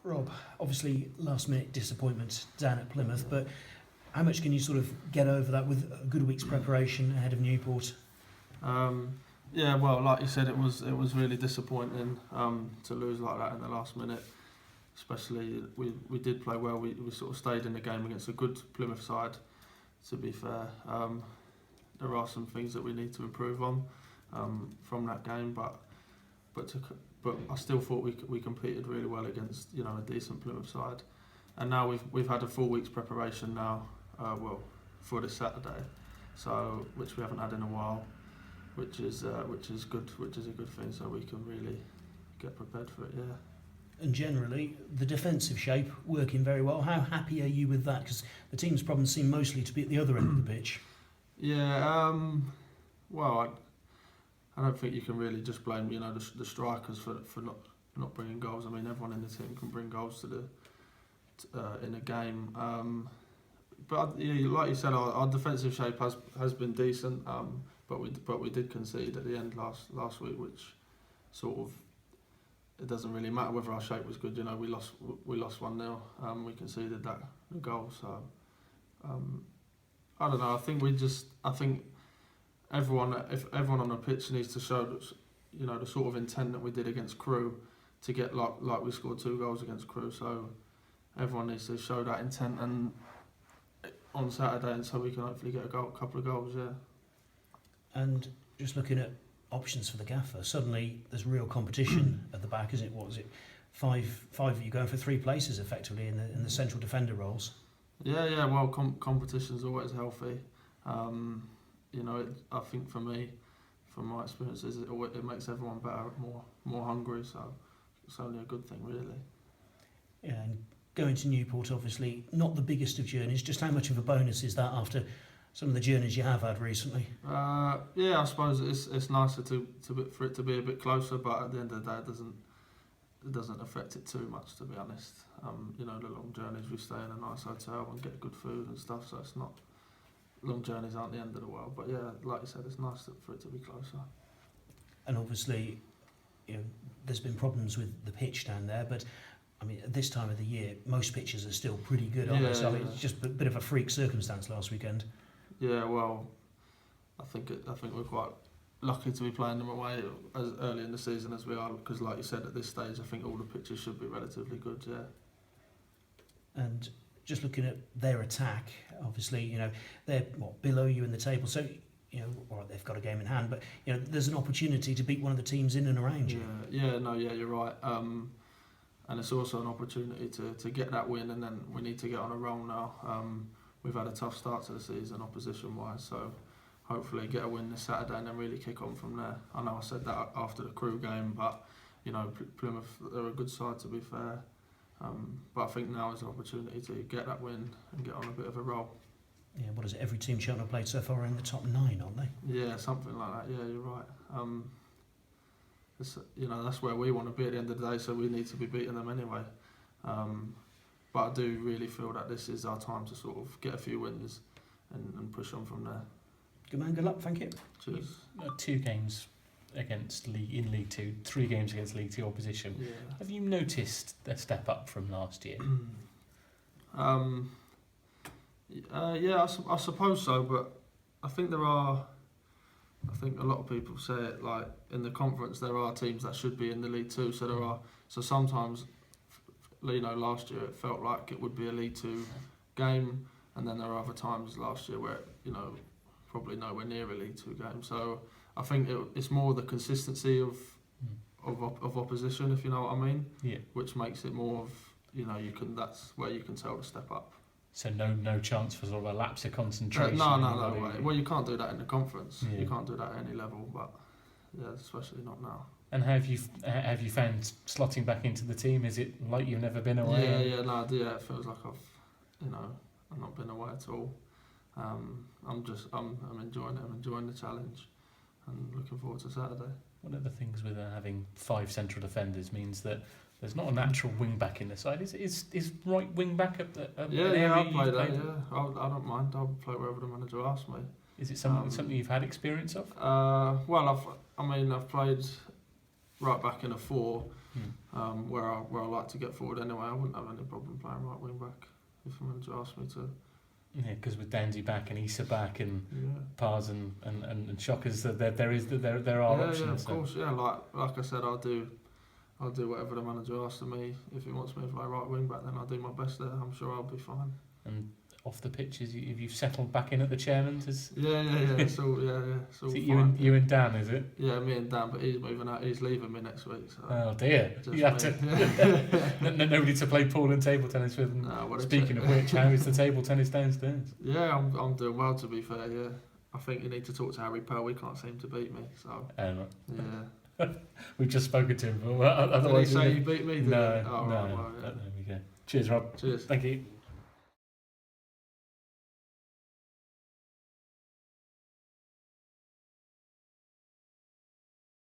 Rob, obviously last minute disappointment down at Plymouth, but how much can you sort of get over that with a good week's preparation ahead of Newport? Yeah, well, like you said, it was really disappointing to lose like that in the last minute. Especially, we did play well. We sort of stayed in the game against a good Plymouth side. To be fair, there are some things that we need to improve on from that game, but I still thought we competed really well against a decent Plymouth side. And now we've had a full week's preparation now, for this Saturday, so which we haven't had in a while, which is good, which is a good thing. So we can really get prepared for it. Yeah. And generally, the defensive shape working very well. How happy are you with that? Because the team's problems seem mostly to be at the other end of the pitch. Yeah. Well, I don't think you can really just blame the strikers for not bringing goals. I mean, everyone in the team can bring goals to in a game. But like you said, our defensive shape has been decent. But we did concede at the end last week, which sort of, it doesn't really matter whether our shape was good. We lost 1-0. We conceded that goal. So I don't know. I think everyone on the pitch needs to show the sort of intent that we did against Crewe to get like we scored 2 goals against Crewe. So everyone needs to show that intent and on Saturday, and so we can hopefully get a couple of goals. Yeah. And just looking at options for the gaffer, suddenly there's real competition at the back, isn't it? What was it? Five of you going for 3 places effectively in the central defender roles. Yeah. Well, competition's always healthy. I think for me, from my experiences, it makes everyone better, more hungry. So it's only a good thing, really. Yeah, and going to Newport, obviously not the biggest of journeys. Just how much of a bonus is that after some of the journeys you have had recently? Yeah, I suppose it's nicer for it to be a bit closer, but at the end of the day, it doesn't affect it too much, to be honest. The long journeys, we stay in a nice hotel and get good food and stuff, so it's not, long journeys aren't the end of the world. But yeah, like you said, it's nice for it to be closer. And obviously, there's been problems with the pitch down there, but I mean, at this time of the year, most pitches are still pretty good, aren't they? So I mean, it's just a bit of a freak circumstance last weekend. Yeah, well, I think we're quite lucky to be playing them away as early in the season as we are, because like you said, at this stage, I think all the pitches should be relatively good. Yeah. And just looking at their attack, obviously, they're below you in the table, so all right, they've got a game in hand, but there's an opportunity to beat one of the teams in and around you. Yeah, you're right. And it's also an opportunity to get that win, and then we need to get on a roll now. We've had a tough start to the season, opposition-wise, so hopefully get a win this Saturday and then really kick on from there. I know I said that after the Crewe game, but Plymouth, they're a good side, to be fair. But I think now is an opportunity to get that win and get on a bit of a roll. Yeah, what is it? Every team Cheltenham played so far are in the top 9, aren't they? Yeah, something like that. Yeah, you're right. That's where we want to be at the end of the day, so we need to be beating them anyway. But I do really feel that this is our time to sort of get a few wins and push on from there. Good man, good luck, thank you. Cheers. 2 games against in League 2, 3 games against League 2 opposition. Yeah. Have you noticed a step up from last year? Yeah, I suppose so, but I think a lot of people say it, like in the conference there are teams that should be in the League 2, so sometimes, last year it felt like it would be a League 2 game, and then there are other times last year where probably nowhere near a League 2 game. So I think it's more the consistency of opposition, if you know what I mean. Yeah. Which makes it more of that's where you can tell to step up. So no chance for sort of a lapse of concentration. No way. Well, you can't do that in the conference. Yeah. You can't do that at any level, but yeah, especially not now. And have you found slotting back into the team? Is it like you've never been away? Yeah. It feels like I've not been away at all. I'm enjoying it. I'm enjoying the challenge, and looking forward to Saturday. One of the things with having 5 central defenders means that there's not a natural wing back in the side. Is right wing back at the I'll play that. Yeah, I don't mind. I'll play wherever the manager asks me. Is it something you've had experience of? Well, I've played right back in a 4, where I like to get forward anyway. I wouldn't have any problem playing right wing back if the manager asked me to. Yeah, because with Danzy back and Issa back and Yeah. Pars and Shockers, there are Yeah, options. of course. Yeah, like I said, I'll do whatever the manager asks of me. If he wants me to play right wing back, then I'll do my best there. I'm sure I'll be fine. And off the pitches, have you settled back in at the chairman's? Yeah. It's all It's all Is it fine. you and Dan, is it? Yeah, me and Dan, but he's moving out. He's leaving me next week. So Oh dear! just You have me. to. Nobody to play pool and table tennis with. And No, speaking of which, how is the table tennis downstairs? Yeah, I'm doing well, to be fair. Yeah, I think you need to talk to Harry Pell. He can't seem to beat me. So yeah. We've just spoken to him. But Did he otherwise, say you beat me? no, Oh, no. right, well, yeah. There we go. Cheers, Rob. Cheers. Thank you.